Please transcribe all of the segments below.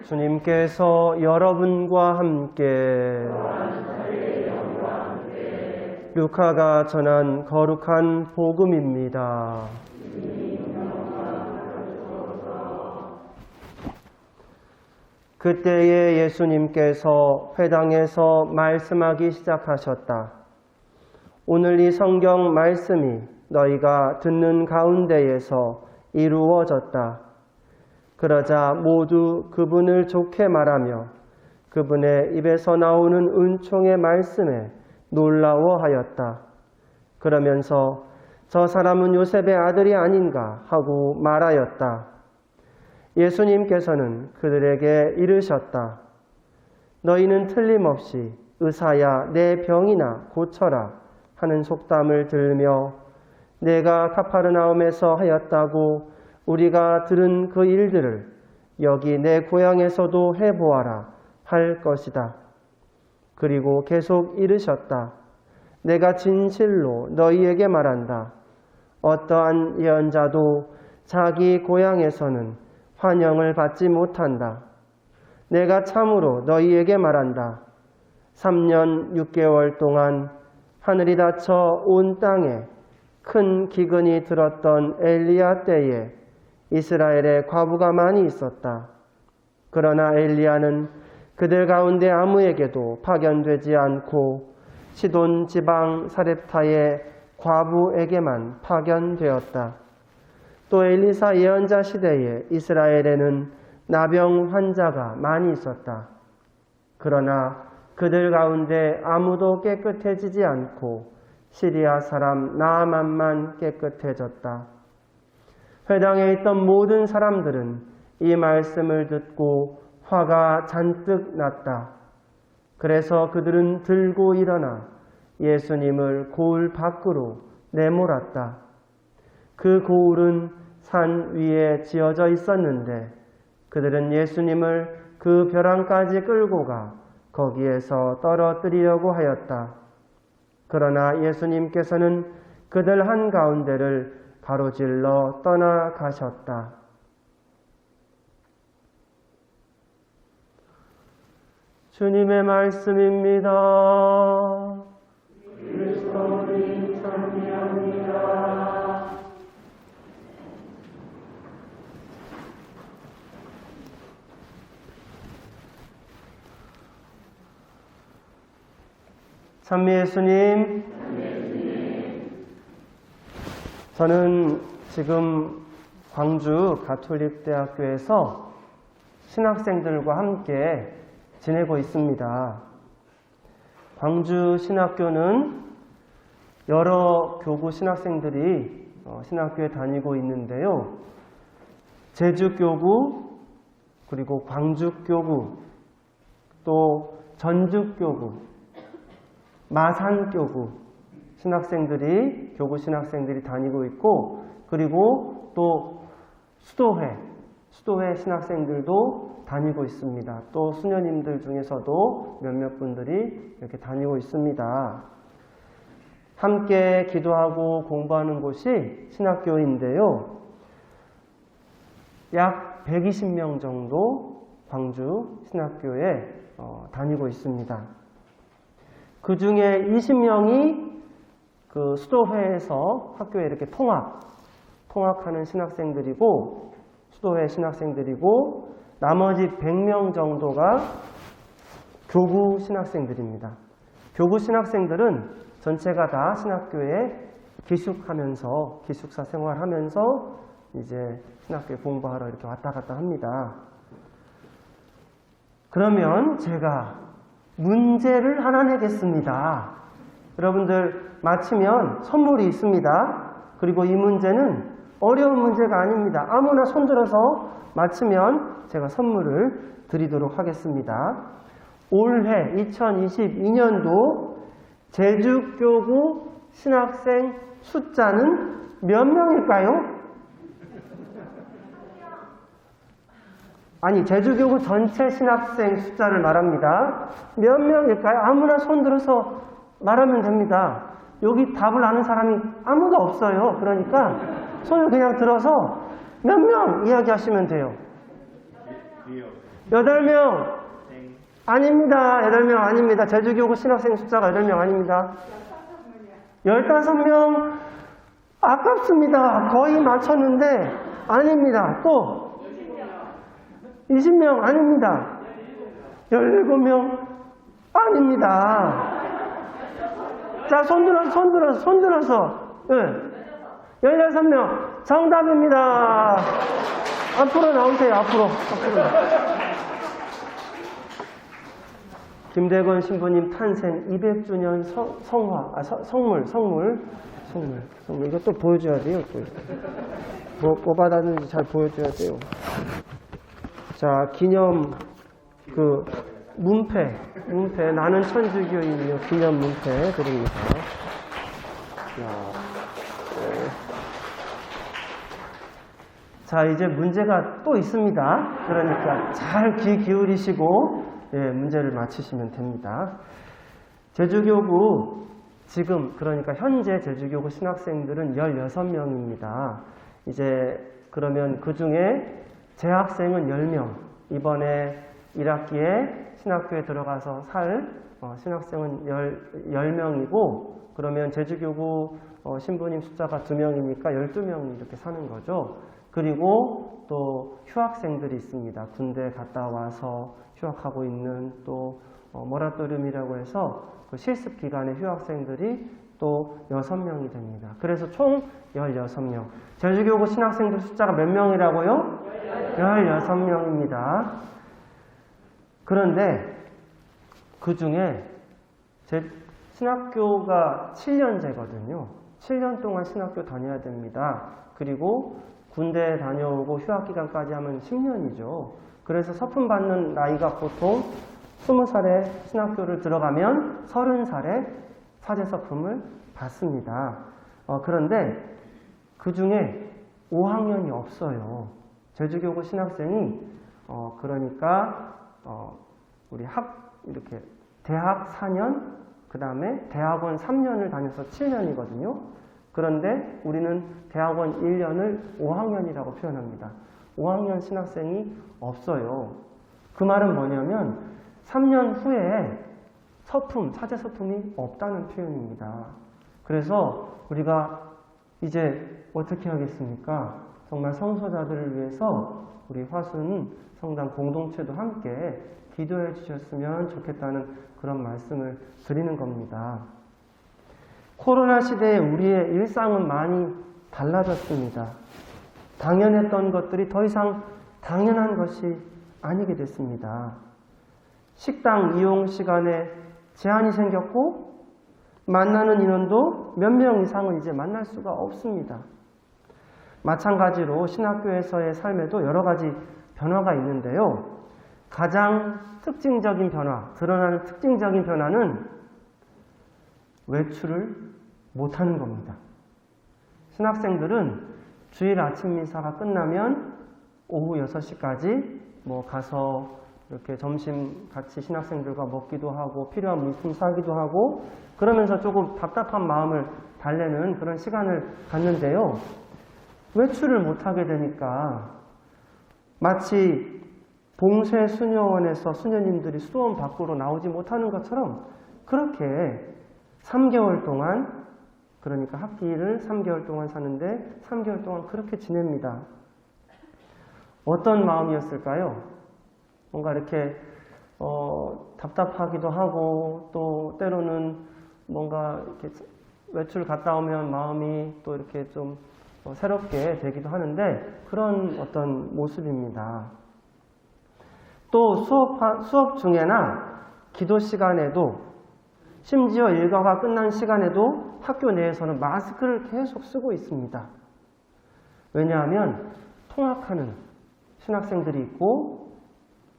주님께서 여러분과 함께 루카가 전한 거룩한 복음입니다. 그때에 예수님께서 회당에서 말씀하기 시작하셨다. 오늘 이 성경 말씀이 너희가 듣는 가운데에서 이루어졌다. 그러자 모두 그분을 좋게 말하며 그분의 입에서 나오는 은총의 말씀에 놀라워하였다. 그러면서 저 사람은 요셉의 아들이 아닌가 하고 말하였다. 예수님께서는 그들에게 이르셨다. 너희는 틀림없이 의사야 내 병이나 고쳐라 하는 속담을 들으며 내가 카파르나움에서 하였다고 우리가 들은 그 일들을 여기 내 고향에서도 해보아라 할 것이다. 그리고 계속 이르셨다. 내가 진실로 너희에게 말한다. 어떠한 예언자도 자기 고향에서는 환영을 받지 못한다. 내가 참으로 너희에게 말한다. 3년 6개월 동안 하늘이 닫혀 온 땅에 큰 기근이 들었던 엘리야 때에 이스라엘에 과부가 많이 있었다. 그러나 엘리야는 그들 가운데 아무에게도 파견되지 않고 시돈 지방 사렙타의 과부에게만 파견되었다. 또 엘리사 예언자 시대에 이스라엘에는 나병 환자가 많이 있었다. 그러나 그들 가운데 아무도 깨끗해지지 않고 시리아 사람 나아만만 깨끗해졌다. 회당에 있던 모든 사람들은 이 말씀을 듣고 화가 잔뜩 났다. 그래서 그들은 들고 일어나 예수님을 고을 밖으로 내몰았다. 그 고을은 산 위에 지어져 있었는데 그들은 예수님을 그 벼랑까지 끌고 가 거기에서 떨어뜨리려고 하였다. 그러나 예수님께서는 그들 한가운데를 가로질러 떠나가셨다. 주님의 말씀입니다. 그리스도님 찬미합니다. 찬미 예수님. 저는 지금 광주 가톨릭대학교에서 신학생들과 함께 지내고 있습니다. 광주 신학교는 여러 교구 신학생들이 신학교에 다니고 있는데요. 제주교구, 그리고 광주교구, 또 전주교구, 마산교구 신학생들이, 교구 신학생들이 다니고 있고, 그리고 또 수도회 신학생들도 다니고 있습니다. 또 수녀님들 중에서도 몇몇 분들이 이렇게 다니고 있습니다. 함께 기도하고 공부하는 곳이 신학교인데요. 약 120명 정도 광주 신학교에 다니고 있습니다. 그 중에 20명이 그 수도회에서 학교에 이렇게 통학하는 신학생들이고, 수도회 신학생들이고, 나머지 100명 정도가 교구 신학생들입니다. 교구 신학생들은 전체가 다 신학교에 기숙사 생활하면서 이제 신학교에 공부하러 이렇게 왔다 갔다 합니다. 그러면 제가 문제를 하나 내겠습니다. 여러분들 마치면 선물이 있습니다. 그리고 이 문제는 어려운 문제가 아닙니다. 아무나 손들어서 맞히면 제가 선물을 드리도록 하겠습니다. 올해 2022년도 제주교구 신학생 숫자는 몇 명일까요? 아니, 제주교구 전체 신학생 숫자를 말합니다. 몇 명일까요? 아무나 손들어서 말하면 됩니다. 여기 답을 아는 사람이 아무도 없어요. 그러니까 손을 그냥 들어서 몇 명 이야기하시면 돼요. 8명. 아닙니다. 8명 아닙니다. 제주교구 신학생 숫자가 8명 아닙니다. 15명. 아깝습니다. 거의 맞췄는데 아닙니다. 또 20명 아닙니다. 17명 아닙니다. 자, 손 들어서. 네. 16명 정답입니다. 앞으로 나오세요. 앞으로. 김대건 신부님 탄생 200주년 성물. 이것도 보여줘야 돼요. 또 뭐 받았는지 잘 보여줘야 돼요. 자, 기념 문패 나는 천주교인이요 기념 문패 드립니다. 자, 이제 문제가 또 있습니다. 그러니까 잘 귀 기울이시고 문제를 맞히시면 됩니다. 제주교구 지금 그러니까 현재 제주교구 신학생들은 16명입니다. 이제 그러면 그 중에 재학생은 10명. 이번에 1학기에 신학교에 들어가서 살 신학생은 10명이고 그러면 제주교구 신부님 숫자가 2명이니까 12명이 이렇게 사는 거죠. 그리고 또 휴학생들이 있습니다. 군대 갔다 와서 휴학하고 있는 또 모라토리움이라고 해서 그 실습 기간에 휴학생들이 또 6명이 됩니다. 그래서 총 16명. 제주교구 신학생들 숫자가 몇 명이라고요? 16명입니다. 그런데 그 중에 신학교가 7년제거든요. 7년 동안 신학교 다녀야 됩니다. 그리고 군대 다녀오고 휴학기간까지 하면 10년이죠. 그래서 서품 받는 나이가 보통 20살에 신학교를 들어가면 30살에 사제서품을 받습니다. 그런데 그 중에 5학년이 없어요. 제주교구 신학생이 그러니까 우리 이렇게 대학 4년 그 다음에 대학원 3년을 다녀서 7년이거든요. 그런데 우리는 대학원 1년을 5학년이라고 표현합니다. 5학년 신학생이 없어요. 그 말은 뭐냐면 3년 후에 사제 서품이 없다는 표현입니다. 그래서 우리가 이제 어떻게 하겠습니까? 정말 성소자들을 위해서 우리 화순 성당 공동체도 함께 기도해 주셨으면 좋겠다는 그런 말씀을 드리는 겁니다. 코로나 시대에 우리의 일상은 많이 달라졌습니다. 당연했던 것들이 더 이상 당연한 것이 아니게 됐습니다. 식당 이용 시간에 제한이 생겼고 만나는 인원도 몇 명 이상은 이제 만날 수가 없습니다. 마찬가지로 신학교에서의 삶에도 여러 가지 변화가 있는데요. 가장 특징적인 변화, 드러나는 특징적인 변화는 외출을 못하는 겁니다. 신학생들은 주일 아침 미사가 끝나면 오후 6시까지 가서 이렇게 점심 같이 신학생들과 먹기도 하고 필요한 물품 사기도 하고 그러면서 조금 답답한 마음을 달래는 그런 시간을 갖는데요. 외출을 못하게 되니까 마치 봉쇄 수녀원에서 수녀님들이 수도원 밖으로 나오지 못하는 것처럼 그렇게 3개월 동안 그러니까 학기를 3개월 동안 사는데 3개월 동안 그렇게 지냅니다. 어떤 마음이었을까요? 뭔가 이렇게 답답하기도 하고 또 때로는 뭔가 이렇게 외출 갔다 오면 마음이 또 이렇게 좀 새롭게 되기도 하는데 그런 어떤 모습입니다. 또 수업 중에나 기도 시간에도 심지어 일과가 끝난 시간에도 학교 내에서는 마스크를 계속 쓰고 있습니다. 왜냐하면 통학하는 신학생들이 있고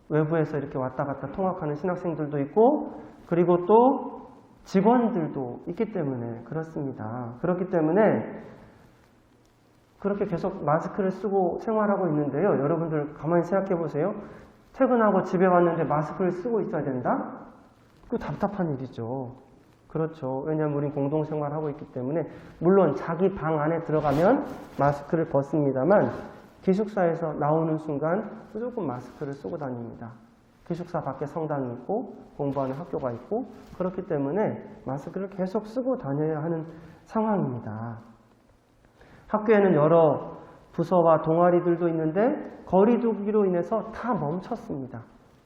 외부에서 이렇게 왔다 갔다 통학하는 신학생들도 있고 그리고 또 직원들도 있기 때문에 그렇습니다. 그렇기 때문에 그렇게 계속 마스크를 쓰고 생활하고 있는데요. 여러분들 가만히 생각해 보세요. 퇴근하고 집에 왔는데 마스크를 쓰고 있어야 된다? 그 답답한 일이죠. 그렇죠. 왜냐하면 우린 공동생활하고 있기 때문에 물론 자기 방 안에 들어가면 마스크를 벗습니다만 기숙사에서 나오는 순간 무조건 마스크를 쓰고 다닙니다. 기숙사 밖에 성당이 있고 공부하는 학교가 있고 그렇기 때문에 마스크를 계속 쓰고 다녀야 하는 상황입니다. 학교에는 여러 부서와 동아리들도 있는데 거리두기로 인해서 다 멈췄습니다.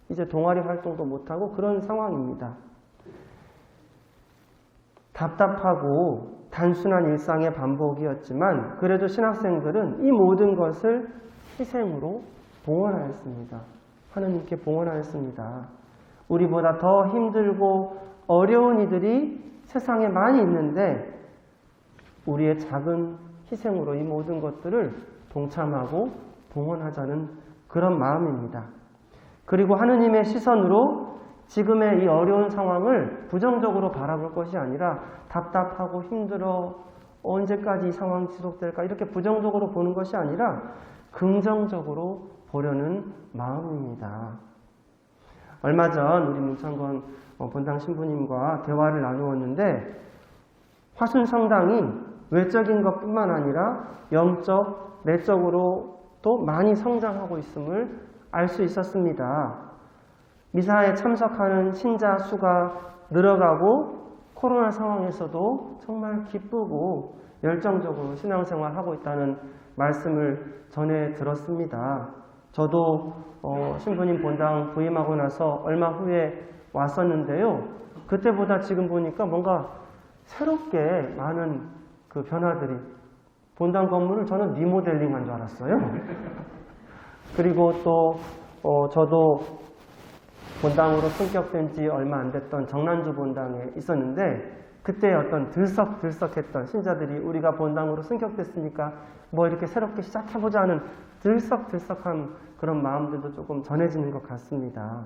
이제 동아리 활동도 못하고 그런 상황입니다. 답답하고 단순한 일상의 반복이었지만 그래도 신학생들은 이 모든 것을 희생으로 봉헌하였습니다. 하느님께 봉헌하였습니다. 우리보다 더 힘들고 어려운 이들이 세상에 많이 있는데 우리의 작은 희생으로 이 모든 것들을 동참하고 봉헌하자는 그런 마음입니다. 그리고 하느님의 시선으로 지금의 이 어려운 상황을 부정적으로 바라볼 것이 아니라 답답하고 힘들어 언제까지 이 상황이 지속될까 이렇게 부정적으로 보는 것이 아니라 긍정적으로 보려는 마음입니다. 얼마 전 우리 문창건 본당 신부님과 대화를 나누었는데 화순성당이 외적인 것뿐만 아니라 영적, 내적으로 또 많이 성장하고 있음을 알 수 있었습니다. 미사에 참석하는 신자 수가 늘어가고 코로나 상황에서도 정말 기쁘고 열정적으로 신앙생활하고 있다는 말씀을 전해 들었습니다. 저도 신부님 본당 부임하고 나서 얼마 후에 왔었는데요. 그때보다 지금 보니까 뭔가 새롭게 많은 그 변화들이 본당 건물을 저는 리모델링한 줄 알았어요. 그리고 또 저도 본당으로 승격된 지 얼마 안 됐던 정난주 본당에 있었는데 그때 어떤 들썩들썩했던 신자들이 우리가 본당으로 승격됐으니까 뭐 이렇게 새롭게 시작해보자 하는 들썩들썩한 그런 마음들도 조금 전해지는 것 같습니다.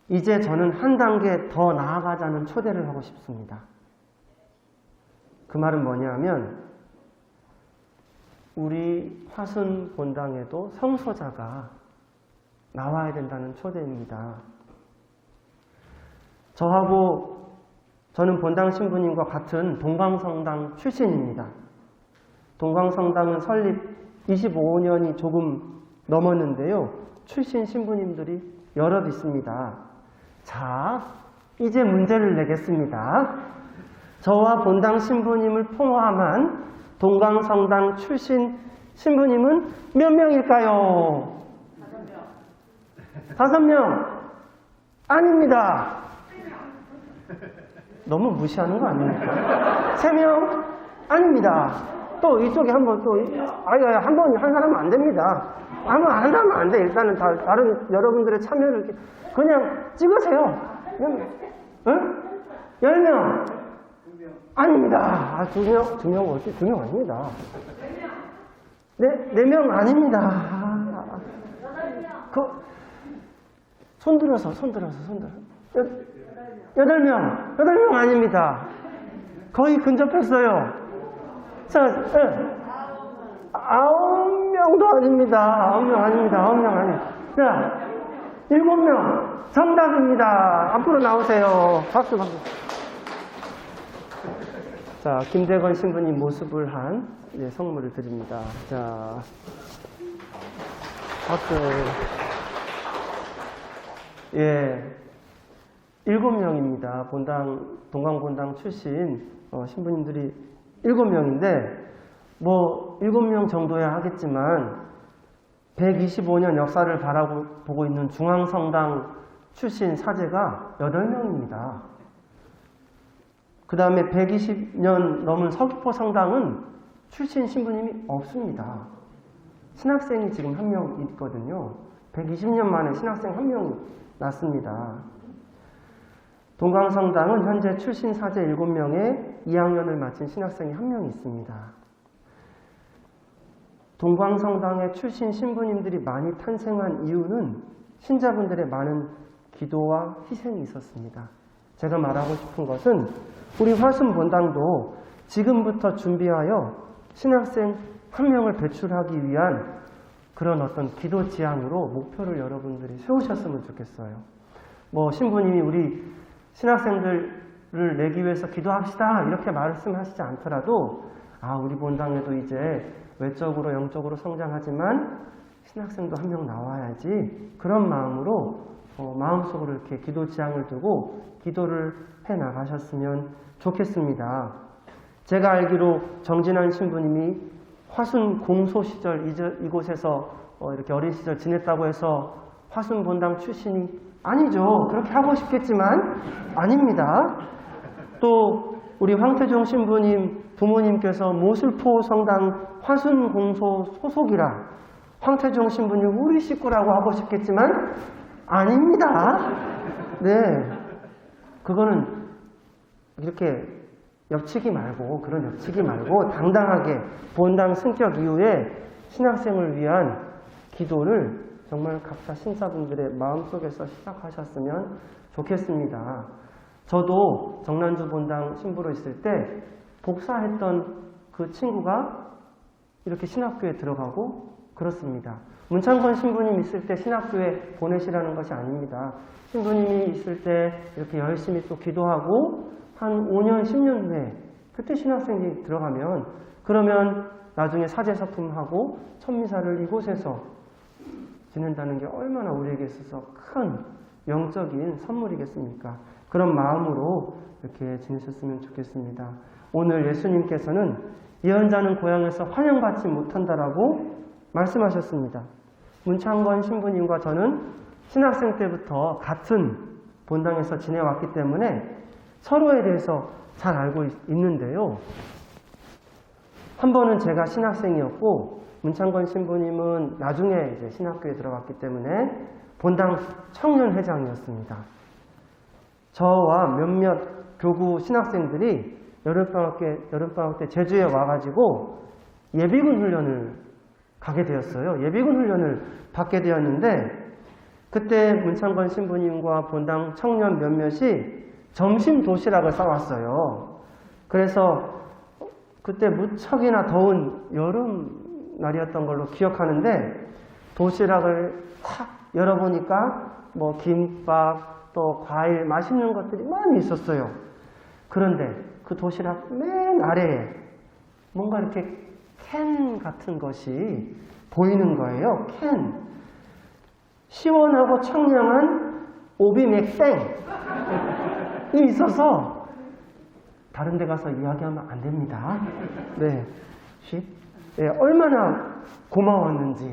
이제 저는 한 단계 더 나아가자는 초대를 하고 싶습니다. 그 말은 뭐냐면 우리 화순 본당에도 성소자가 나와야 된다는 초대입니다. 저는 본당 신부님과 같은 동광성당 출신입니다. 동광성당은 설립 25년이 조금 넘었는데요. 출신 신부님들이 여럿 있습니다. 자, 이제 문제를 내겠습니다. 저와 본당 신부님을 포함한 동광성당 출신 신부님은 몇 명일까요? 5명. 아닙니다. 너무 무시하는 거 아닙니까? 3명? 아닙니다. 또 이쪽에 한번 한 사람은 안 됩니다. 한 사람은 안 돼. 일단은 다른 여러분들의 참여를 그냥 찍으세요. 응? 10명? 아닙니다. 2명 어디? 2명 아닙니다. 4명 아닙니다. 손 들어서. 8명 아닙니다. 거의 근접했어요. 자, 9명도 아닙니다. 9명 아닙니다. 자, 7명. 정답입니다. 앞으로 나오세요. 박수. 자, 김대건 신부님 모습을 한 선물을 드립니다. 자, 박수. 예, 7명입니다. 동광본당 출신 신부님들이 7명인데 뭐 7명 정도야 하겠지만 125년 역사를 바라보고 있는 중앙성당 출신 사제가 8명입니다. 그 다음에 120년 넘은 서귀포 성당은 출신 신부님이 없습니다. 신학생이 지금 1명 있거든요. 120년 만에 신학생 1명이 났습니다. 동광성당은 현재 출신 사제 7명에 2학년을 마친 신학생이 1명 있습니다. 동광성당의 출신 신부님들이 많이 탄생한 이유는 신자분들의 많은 기도와 희생이 있었습니다. 제가 말하고 싶은 것은 우리 화순 본당도 지금부터 준비하여 신학생 1명을 배출하기 위한 그런 어떤 기도 지향으로 목표를 여러분들이 세우셨으면 좋겠어요. 뭐 신부님이 우리 신학생들을 내기 위해서 기도합시다 이렇게 말씀하시지 않더라도 우리 본당에도 이제 외적으로 영적으로 성장하지만 신학생도 한 명 나와야지 그런 마음으로 마음속으로 이렇게 기도 지향을 두고 기도를 해 나가셨으면 좋겠습니다. 제가 알기로 정진환 신부님이 화순 공소 시절 이곳에서 이렇게 어린 시절 지냈다고 해서 화순 본당 출신이 아니죠. 그렇게 하고 싶겠지만 아닙니다. 또 우리 황태종 신부님 부모님께서 모술포 성당 화순 공소 소속이라 황태종 신부님 우리 식구라고 하고 싶겠지만 아닙니다. 네, 그거는 이렇게 엽치기 말고 그런 엽치기 말고 당당하게 본당 승격 이후에 신학생을 위한 기도를 정말 각자 신사분들의 마음속에서 시작하셨으면 좋겠습니다. 저도 정난주 본당 신부로 있을 때 복사했던 그 친구가 이렇게 신학교에 들어가고 그렇습니다. 문창건 신부님 있을 때 신학교에 보내시라는 것이 아닙니다. 신부님이 있을 때 이렇게 열심히 또 기도하고 한 5년, 10년 후에 그때 신학생이 들어가면 그러면 나중에 사제사품하고 천미사를 이곳에서 지낸다는 게 얼마나 우리에게 있어서 큰 영적인 선물이겠습니까? 그런 마음으로 이렇게 지내셨으면 좋겠습니다. 오늘 예수님께서는 예언자는 고향에서 환영받지 못한다라고 말씀하셨습니다. 문창건 신부님과 저는 신학생 때부터 같은 본당에서 지내왔기 때문에 서로에 대해서 잘 알고 있는데요. 한 번은 제가 신학생이었고 문창건 신부님은 나중에 이제 신학교에 들어갔기 때문에 본당 청년회장이었습니다. 저와 몇몇 교구 신학생들이 여름방학 때 제주에 와가지고 예비군 훈련을 가게 되었어요. 예비군 훈련을 받게 되었는데 그때 문창건 신부님과 본당 청년 몇몇이 점심 도시락을 싸왔어요. 그래서 그때 무척이나 더운 여름날이었던 걸로 기억하는데 도시락을 탁 열어보니까 뭐 김밥 또 과일 맛있는 것들이 많이 있었어요. 그런데 그 도시락 맨 아래에 뭔가 이렇게 캔 같은 것이 보이는 거예요. 캔. 시원하고 청량한 오비맥땡이 있어서 다른 데 가서 이야기하면 안 됩니다. 네. 네, 얼마나 고마웠는지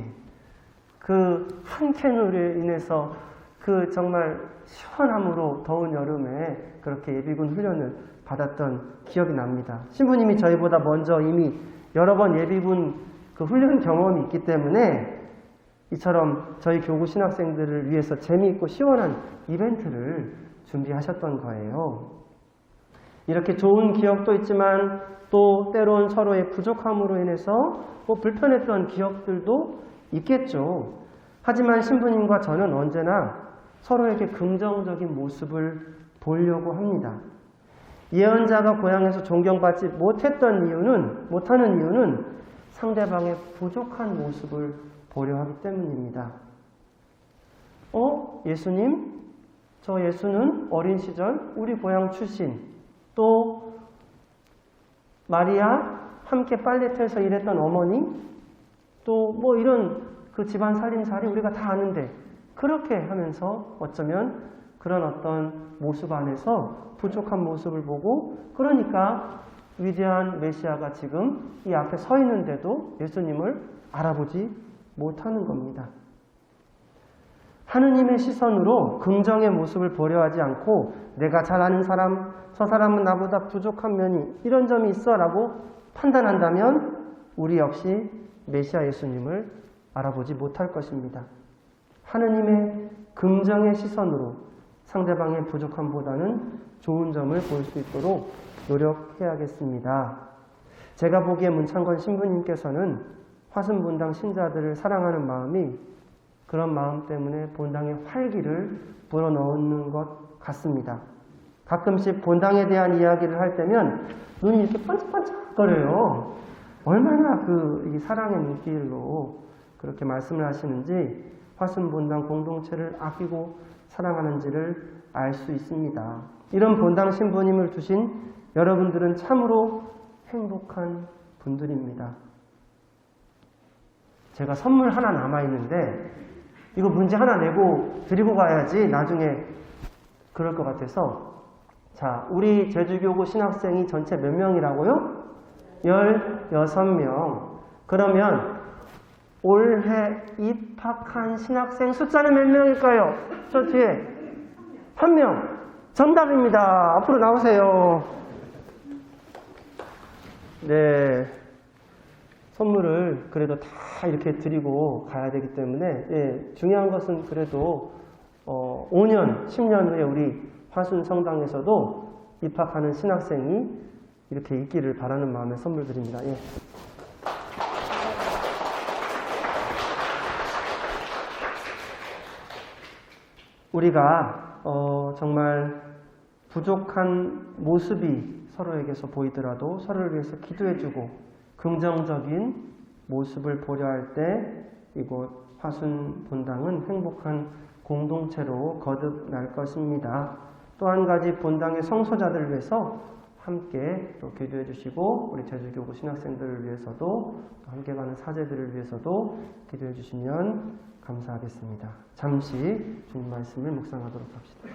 그 한 캔으로 인해서 그 정말 시원함으로 더운 여름에 그렇게 예비군 훈련을 받았던 기억이 납니다. 신부님이 저희보다 먼저 이미 여러 번 예비군 그 훈련 경험이 있기 때문에 이처럼 저희 교구 신학생들을 위해서 재미있고 시원한 이벤트를 준비하셨던 거예요. 이렇게 좋은 기억도 있지만 또 때론 서로의 부족함으로 인해서 뭐 불편했던 기억들도 있겠죠. 하지만 신부님과 저는 언제나 서로에게 긍정적인 모습을 보이려고 합니다. 예언자가 고향에서 존경받지 못하는 이유는 상대방의 부족한 모습을 보려 하기 때문입니다. 예수님? 저 예수는 어린 시절 우리 고향 출신, 또 마리아 함께 빨래터에서 일했던 어머니, 또 뭐 이런 그 집안 살림살이 우리가 다 아는데 그렇게 하면서 어쩌면 그런 어떤 모습 안에서 부족한 모습을 보고 그러니까 위대한 메시아가 지금 이 앞에 서 있는데도 예수님을 알아보지 못하는 겁니다. 하느님의 시선으로 긍정의 모습을 보려 하지 않고 내가 잘 아는 사람, 저 사람은 나보다 부족한 면이 이런 점이 있어 라고 판단한다면 우리 역시 메시아 예수님을 알아보지 못할 것입니다. 하느님의 긍정의 시선으로 상대방의 부족함보다는 좋은 점을 볼 수 있도록 노력해야겠습니다. 제가 보기에 문창건 신부님께서는 화순 본당 신자들을 사랑하는 마음이 그런 마음 때문에 본당에 활기를 불어넣는 것 같습니다. 가끔씩 본당에 대한 이야기를 할 때면 눈이 이렇게 반짝반짝거려요. 얼마나 이 사랑의 눈길로 그렇게 말씀을 하시는지 화순 본당 공동체를 아끼고 사랑하는지를 알 수 있습니다. 이런 본당 신부님을 두신 여러분들은 참으로 행복한 분들입니다. 제가 선물 하나 남아있는데 이거 문제 하나 내고 드리고 가야지 나중에 그럴 것 같아서 자, 우리 제주교구 신학생이 전체 몇 명이라고요? 16명. 그러면 올해 입학한 신학생 숫자는 몇 명일까요? 저 뒤에 1명. 정답입니다. 앞으로 나오세요. 네. 선물을 그래도 다 이렇게 드리고 가야 되기 때문에, 예, 중요한 것은 그래도, 5년, 10년 후에 우리 화순 성당에서도 입학하는 신학생이 이렇게 있기를 바라는 마음에 선물 드립니다. 예. 우리가 정말 부족한 모습이 서로에게서 보이더라도 서로를 위해서 기도해주고 긍정적인 모습을 보려 할 때 이곳 화순 본당은 행복한 공동체로 거듭날 것입니다. 또 한 가지 본당의 성소자들을 위해서 함께 또 기도해 주시고 우리 제주교구 신학생들을 위해서도 함께 가는 사제들을 위해서도 기도해 주시면 감사하겠습니다. 잠시 주님 말씀을 묵상하도록 합시다.